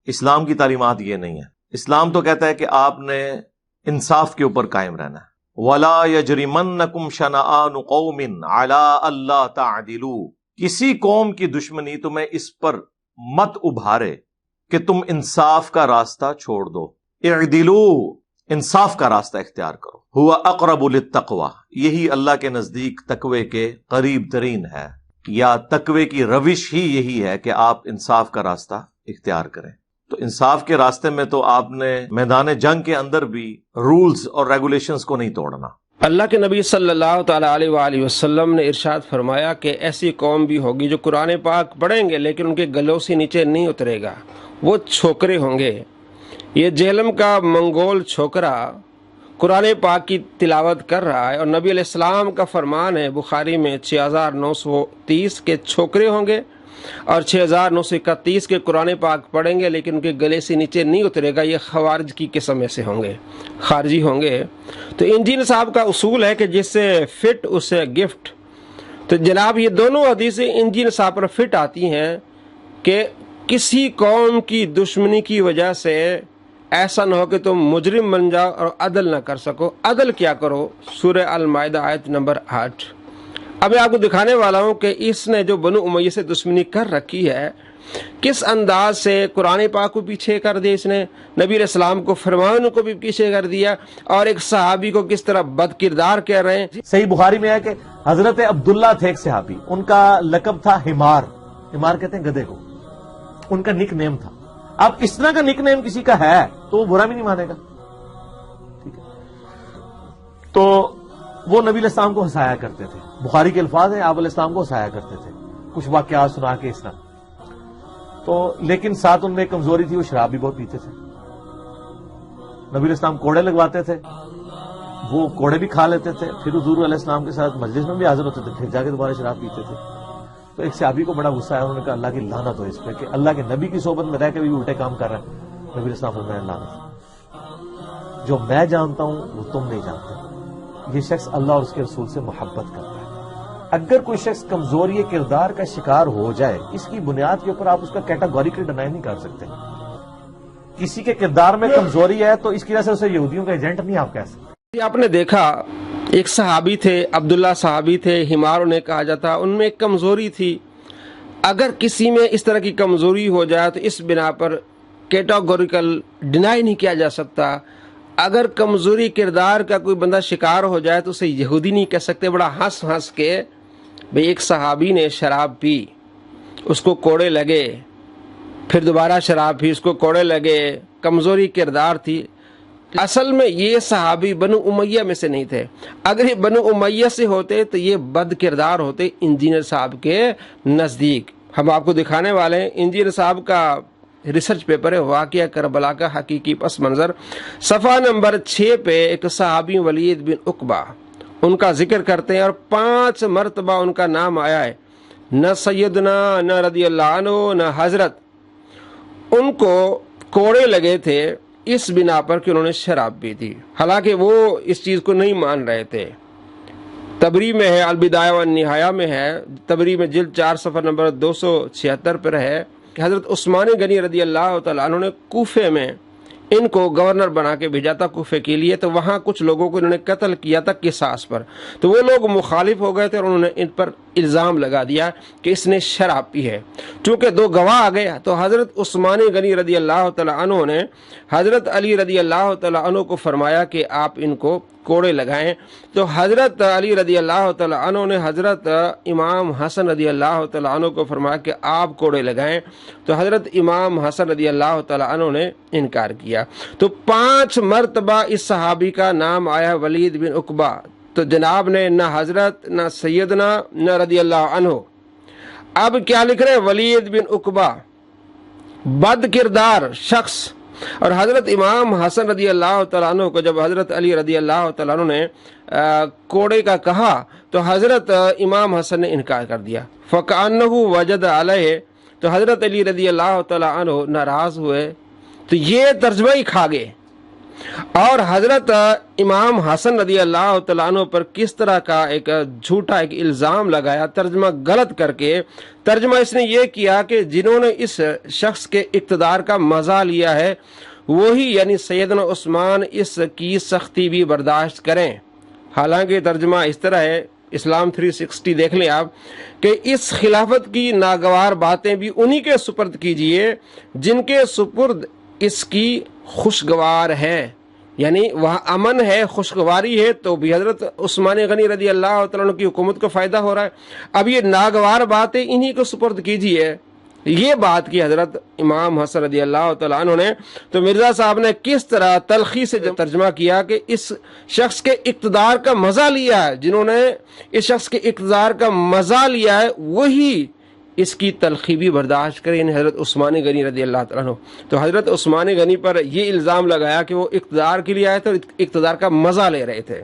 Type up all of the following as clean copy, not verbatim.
اسلام کی تعلیمات یہ نہیں ہے. اسلام تو کہتا ہے کہ آپ نے انصاف کے اوپر قائم رہنا ہے. وَلَا يَجْرِمَنَّكُمْ شَنَآنُ قَوْمٍ عَلَىٰ أَلَّا تَعْدِلُوا، کسی قوم کی دشمنی تمہیں اس پر مت ابھارے کہ تم انصاف کا راستہ چھوڑ دو. اعدلوا، انصاف کا راستہ اختیار کرو. ہوا اقرب للتقوی، یہی اللہ کے نزدیک تقوی کے قریب ترین ہے، یا تقوی کی روش ہی یہی ہے کہ آپ انصاف کا راستہ اختیار کریں. تو انصاف کے راستے میں تو آپ نے میدان جنگ کے اندر بھی رولز اور ریگولیشنز کو نہیں توڑنا. اللہ کے نبی صلی اللہ تعالیٰ علیہ وآلہ وسلم نے ارشاد فرمایا کہ ایسی قوم بھی ہوگی جو قرآن پاک پڑھیں گے لیکن ان کے گلوں سے نیچے نہیں اترے گا، وہ چھوکرے ہوں گے. یہ جہلم کا منگول چھوکرا قرآن پاک کی تلاوت کر رہا ہے، اور نبی علیہ السلام کا فرمان ہے بخاری میں 6930 کے چھوکرے ہوں گے اور 6931 کے قرآن پاک پڑھیں گے لیکن ان کے گلے سے نیچے نہیں اترے گا. یہ خوارج کی قسم میں سے ہوں گے، خارجی ہوں گے. تو انجیل صاحب کا اصول ہے کہ جس سے فٹ اسے گفٹ. تو جناب یہ دونوں حدیثیں انجیل صاحب پر فٹ آتی ہیں کہ کسی قوم کی دشمنی کی وجہ سے ایسا نہ ہو کہ تم مجرم بن جاؤ اور عدل نہ کر سکو. عدل کیا کرو؟ سورہ المائدہ آیت نمبر 8. اب میں آپ کو دکھانے والا ہوں کہ اس نے جو بنو امیہ سے دشمنی کر رکھی ہے کس انداز سے قرآن پاک کو پیچھے کر دیا، اس نے نبی علیہ السلام کو فرمان کو بھی پیچھے کر دیا، اور ایک صحابی کو کس طرح بد کردار کہہ رہے ہیں. صحیح بخاری میں ہے کہ حضرت عبداللہ تھے ایک صحابی، ان کا لقب تھا حمار. حمار کہتے ہیں گدھے کو، ان کا نک نیم تھا. اب اس طرح کا نک نیم کسی کا ہے تو وہ برا بھی نہیں مانے گا. ٹھیک ہے، تو وہ نبی علیہ السلام کو ہنسایا کرتے تھے. بخاری کے الفاظ ہیں، آپ علیہ السلام کو ہنسایا کرتے تھے کچھ واقعات سنا کے اس طرح. تو لیکن ساتھ ان میں کمزوری تھی، وہ شراب بھی بہت پیتے تھے. نبی علیہ السلام کوڑے لگواتے تھے، وہ کوڑے بھی کھا لیتے تھے، پھر حضور علیہ السلام کے ساتھ مجلس میں بھی حاضر ہوتے تھے، پھر جا کے دوبارہ شراب پیتے تھے. تو ایک صحابی کو بڑا غصہ آیا، انہوں نے کہا اللہ کی لعنت ہو اس پہ کہ اللہ کے نبی کی صحبت میں رہ کے بھی الٹے کام کر رہا ہے. نبی علیہ السلام فرمایا لعنت، جو میں جانتا ہوں وہ تم نہیں جانتے. یہ شخص اللہ اور اس کے رسول سے محبت کرتا ہے. اگر کوئی شخص کمزوری کردار کا شکار ہو جائے، اس کی بنیاد کے اوپر آپ اس کا کیٹاگوریکلی ڈینائی نہیں کر سکتے. کسی کے کردار میں کمزوری ہے تو اس کی وجہ سے اسے یہودیوں کا ایجنٹ نہیں آپ کہہ سکتے. آپ نے دیکھا ایک صحابی تھے، عبداللہ صحابی تھے، حمار انہیں کہا جاتا. ان میں ایک کمزوری تھی. اگر کسی میں اس طرح کی کمزوری ہو جائے تو اس بنا پر کیٹاگوریکل ڈینائی نہیں کیا جا سکتا. اگر کمزوری کردار کا کوئی بندہ شکار ہو جائے تو اسے یہودی نہیں کہہ سکتے. بڑا ہنس ہنس کے بھئی ایک صحابی نے شراب پی، اس کو کوڑے لگے، پھر دوبارہ شراب پی، اس کو کوڑے لگے، کمزوری کردار تھی. اصل میں یہ صحابی بنو امیہ میں سے نہیں تھے. اگر یہ بنو امیہ سے ہوتے تو یہ بد کردار ہوتے انجینئر صاحب کے نزدیک. ہم آپ کو دکھانے والے ہیں انجینئر صاحب کا ریسرچ پیپر ہے واقعہ کربلا کا حقیقی پس منظر. صفحہ نمبر 6 پہ ایک صحابی ولید بن عقبہ ان کا ذکر کرتے ہیں، اور 5 مرتبہ ان کا نام آیا ہے. نہ سیدنا، نہ رضی اللہ عنہ، نہ حضرت. ان کو کوڑے لگے تھے اس بنا پر کہ انہوں نے شراب پی تھی، حالانکہ وہ اس چیز کو نہیں مان رہے تھے. تبری میں ہے، البدایہ والنہایہ میں ہے، تبری میں جلد 4 صفحہ نمبر 276 پر ہے کہ حضرت عثمان غنی رضی اللہ تعالیٰ عنہ نے کوفے میں ان کو گورنر بنا کے بھیجا تھا کوفے کے لیے. تو وہاں کچھ لوگوں کو انہوں نے قتل کیا تھا قصاص پر. تو وہ لوگ مخالف ہو گئے تھے اور انہوں نے ان پر الزام لگا دیا کہ اس نے شراب پی ہے. چونکہ 2 گواہ آ گئے تو حضرت عثمان غنی رضی اللہ تعالیٰ عنہ نے حضرت علی رضی اللہ تعالیٰ عنہ کو فرمایا کہ آپ ان کو کوڑے لگائیں. تو حضرت علی رضی اللہ تعالیٰ عنہ نے حضرت امام حسن رضی اللہ تعالیٰ عنہ کو فرمایا کہ آپ کوڑے لگائیں. تو حضرت امام حسن رضی اللہ تعالیٰ عنہ نے انکار کیا. تو 5 مرتبہ اس صحابی کا نام آیا ولید بن عقبہ. تو جناب نے نہ حضرت، نہ سیدنا، نہ رضی اللہ عنہ. اب کیا لکھ رہے ہیں؟ ولید بن عقبہ بد کردار شخص. اور حضرت امام حسن رضی اللہ تعالیٰ عنہ کو جب حضرت علی رضی اللہ تعالیٰ عنہ نے کوڑے کا کہا تو حضرت امام حسن نے انکار کر دیا. فَكَأَنَّهُ وَجَدَ عَلَيْهِ. تو حضرت علی رضی اللہ تعالیٰ عنہ ناراض ہوئے. تو یہ ترجمہ ہی کھا گئے اور حضرت امام حسن رضی اللہ تعالیٰ عنہ پر کس طرح کا ایک جھوٹا ایک الزام لگایا ترجمہ غلط کر کے. ترجمہ اس نے یہ کیا کہ جنہوں نے اس شخص کے اقتدار کا مزہ لیا ہے وہی یعنی سیدنا عثمان اس کی سختی بھی برداشت کریں. حالانکہ ترجمہ اس طرح ہے، اسلام 360 دیکھ لیں آپ، کہ اس خلافت کی ناگوار باتیں بھی انہی کے سپرد کیجئے جن کے سپرد اس کی خوشگوار ہے. یعنی وہاں امن ہے، خوشگواری ہے، تو بھی حضرت عثمان غنی رضی اللہ تعالیٰ عنہ کی حکومت کو فائدہ ہو رہا ہے. اب یہ ناگوار باتیں انہی کو سپرد کیجئے، یہ بات کی حضرت امام حسن رضی اللہ تعالیٰ عنہ نے. تو مرزا صاحب نے کس طرح تلخی سے ترجمہ کیا کہ اس شخص کے اقتدار کا مزہ لیا ہے، جنہوں نے اس شخص کے اقتدار کا مزہ لیا ہے وہی اس کی تلخی بھی برداشت کرے، یعنی حضرت عثمان غنی رضی اللہ تعالیٰ عنہ. تو حضرت عثمان غنی پر یہ الزام لگایا کہ وہ اقتدار کے لیے آئے تھے اور اقتدار کا مزہ لے رہے تھے.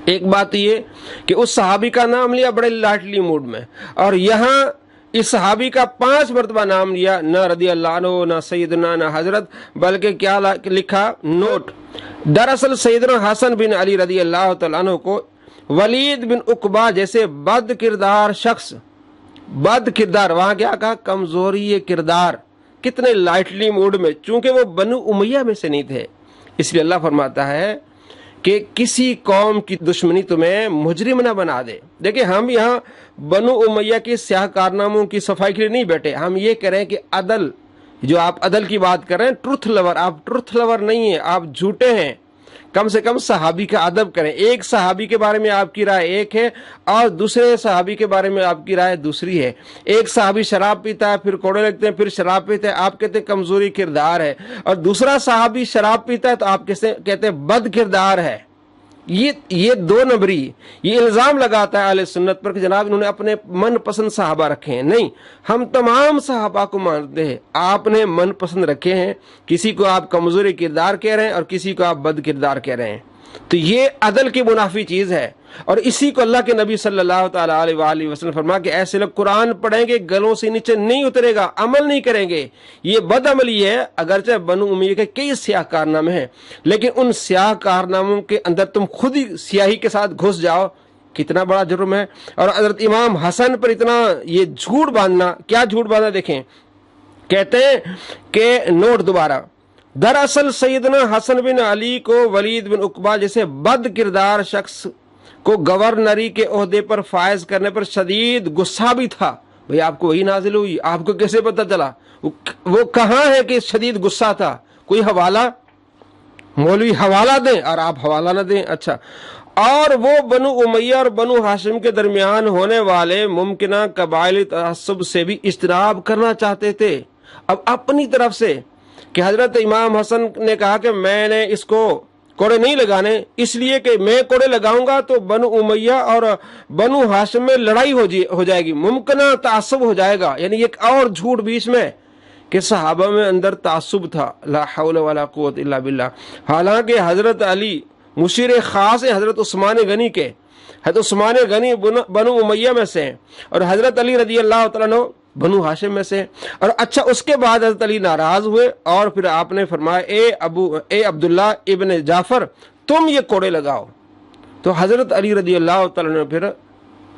ایک بات یہ کہ اس صحابی کا نام لیا بڑے لاٹلی موڈ میں، اور یہاں اس صحابی کا 5 مرتبہ نام لیا، نہ رضی اللہ عنہ، نہ سیدنا، نہ حضرت، بلکہ کیا لکھا نوٹ. دراصل سیدنا حسن بن علی رضی اللہ تعالیٰ عنہ کو ولید بن عقبہ جیسے بد کردار شخص، بد کردار، وہاں کیا کہا، کمزوری کردار، کتنے لائٹلی موڈ میں، چونکہ وہ بنو امیہ میں سے نہیں تھے. اس لیے اللہ فرماتا ہے کہ کسی قوم کی دشمنی تمہیں مجرم نہ بنا دے. دیکھیں ہم یہاں بنو امیہ کے سیاہ کارناموں کی صفائی کے لیے نہیں بیٹھے، ہم یہ کریں کہ عدل، جو آپ عدل کی بات کر رہے ہیں، ٹروتھ لور، آپ ٹروتھ لور نہیں ہیں، آپ جھوٹے ہیں. کم سے کم صحابی کا ادب کریں. ایک صحابی کے بارے میں آپ کی رائے ایک ہے اور دوسرے صحابی کے بارے میں آپ کی رائے دوسری ہے. ایک صحابی شراب پیتا ہے، پھر کوڑے لگتے ہیں، پھر شراب پیتا ہے، آپ کہتے ہیں کمزوری کردار ہے، اور دوسرا صحابی شراب پیتا ہے تو آپ کہتے ہیں بد کردار ہے. یہ 2 نمبری یہ الزام لگاتا ہے اہل سنت پر کہ جناب انہوں نے اپنے من پسند صحابہ رکھے ہیں. نہیں، ہم تمام صحابہ کو مانتے ہیں، آپ نے من پسند رکھے ہیں. کسی کو آپ کمزوری کردار کہہ رہے ہیں اور کسی کو آپ بد کردار کہہ رہے ہیں. تو یہ عدل کی منافی چیز ہے، اور اسی کو اللہ کے نبی صلی اللہ تعالیٰ علیہ وآلہ وسلم فرما کہ ایسے لوگ قرآن پڑھیں گے گلوں سے نیچے نہیں اترے گا، عمل نہیں کریں گے. یہ بد عملی ہے. اگرچہ بنو امیہ کے کئی سیاہ کارنامے ہیں، لیکن ان سیاہ کارناموں کے اندر تم خود ہی سیاہی کے ساتھ گھس جاؤ، کتنا بڑا جرم ہے. اور حضرت امام حسن پر اتنا یہ جھوٹ باندھنا، کیا جھوٹ باندھنا دیکھیں. کہتے ہیں کہ نوٹ دوبارہ، دراصل سیدنا حسن بن علی کو ولید بن عقبہ جیسے بد کردار شخص کو گورنری کے عہدے پر فائز کرنے پر شدید غصہ بھی تھا. بھئی آپ کو وہی نازل ہوئی، آپ کو کیسے پتہ چلا؟ وہ کہاں ہے کہ شدید غصہ تھا؟ کوئی حوالہ؟ مولوی حوالہ دیں اور آپ حوالہ نہ دیں. اچھا، اور وہ بنو امیہ اور بنو ہاشم کے درمیان ہونے والے ممکنہ قبائلی تعصب سے بھی اجتناب کرنا چاہتے تھے. اب اپنی طرف سے کہ حضرت امام حسن نے کہا کہ میں نے اس کو کوڑے نہیں لگانے، اس لیے کہ میں کوڑے لگاؤں گا تو بنو امیہ اور بنو ہاشم میں لڑائی ہو جائے گی، ممکنہ تعصب ہو جائے گا. یعنی ایک اور جھوٹ بیچ میں کہ صحابہ میں اندر تعصب تھا. لا حول ولا قوت الا باللہ. حالانکہ حضرت علی مشیر خاص ہیں حضرت عثمان غنی کے. حضرت عثمان غنی بنو امیہ میں سے ہیں اور حضرت علی رضی اللہ تعالیٰ عنہ بنو ہاشم میں سے. اور اچھا، اس کے بعد حضرت علی ناراض ہوئے اور پھر آپ نے فرمایا اے عبداللہ ابن جعفر تم یہ کوڑے لگاؤ. تو حضرت علی رضی اللہ تعالیٰ نے پھر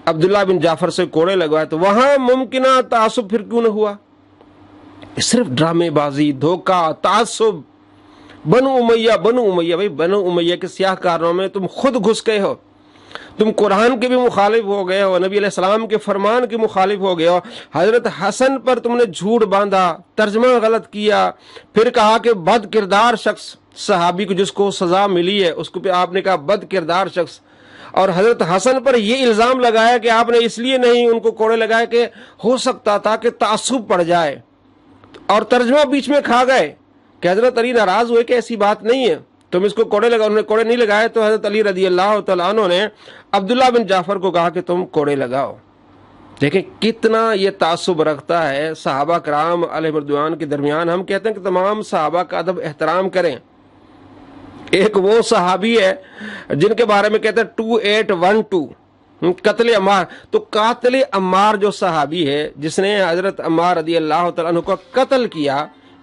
عبداللہ بن جعفر سے کوڑے لگوائے. تو وہاں ممکنہ تعصب پھر کیوں نہ ہوا؟ صرف ڈرامے بازی، دھوکہ، تعصب. بنو امیہ بھائی بنو امیہ کے سیاہ کارناموں میں تم خود گھس گئے ہو. تم قرآن کے بھی مخالف ہو گئے ہو، نبی علیہ السلام کے فرمان کے مخالف ہو گئے ہو. حضرت حسن پر تم نے جھوٹ باندھا، ترجمہ غلط کیا، پھر کہا کہ بد کردار شخص، صحابی کو جس کو سزا ملی ہے اس کو پہ آپ نے کہا بد کردار شخص. اور حضرت حسن پر یہ الزام لگایا کہ آپ نے اس لیے نہیں ان کو کوڑے لگائے کہ ہو سکتا تھا کہ تعصب پڑ جائے، اور ترجمہ بیچ میں کھا گئے کہ حضرت علی ناراض ہوئے کہ ایسی بات نہیں ہے، تم اس کو کوڑے لگاؤ. انہوں نے کوڑے نہیں لگائے تو حضرت علی رضی اللہ تعالیٰ عنہ نے عبداللہ بن جعفر کو کہا کہ تم کوڑے لگاؤ. دیکھیں کتنا یہ تعصب رکھتا ہے صحابہ کرام علیہ رضوان کے درمیان. ہم کہتے ہیں کہ تمام صحابہ کا ادب احترام کریں. ایک وہ صحابی ہے جن کے بارے میں کہتے ہیں 2812 قتل عمار. تو قاتل عمار جو صحابی ہے جس نے حضرت عمار رضی اللہ تعالیٰ عنہ کو قتل کیا،